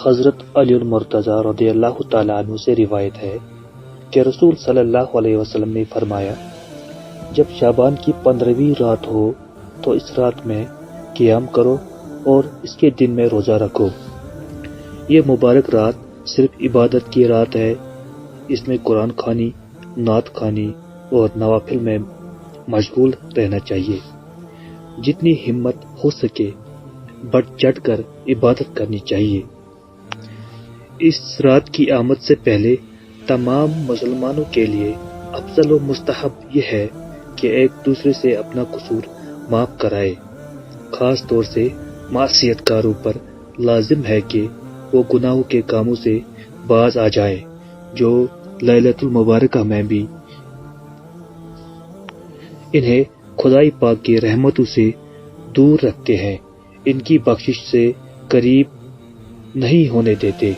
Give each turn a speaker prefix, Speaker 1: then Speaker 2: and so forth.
Speaker 1: حضرت علی المرتضیٰ رضی اللہ تعالیٰ عنہ سے روایت ہے کہ رسول صلی اللہ علیہ وسلم نے فرمایا، جب شعبان کی 15ویں رات ہو تو اس رات میں قیام کرو اور اس کے دن میں روزہ رکھو۔ یہ مبارک رات صرف عبادت کی رات ہے، اس میں قرآن خوانی، نعت خوانی اور نوافل میں مشغول رہنا چاہیے۔ جتنی ہمت ہو سکے بڑھ چڑھ کر عبادت کرنی چاہیے۔ اس رات کی آمد سے پہلے تمام مسلمانوں کے لیے افضل و مستحب یہ ہے کہ ایک دوسرے سے اپنا قصور معاف کرائے۔ خاص طور سے معصیت کاروں پر لازم ہے کہ وہ گناہوں کے کاموں سے باز آ جائیں جو لیلۃ المبارکہ میں بھی انہیں خدائی پاک کی رحمتوں سے دور رکھتے ہیں، ان کی بخشش سے قریب نہیں ہونے دیتے۔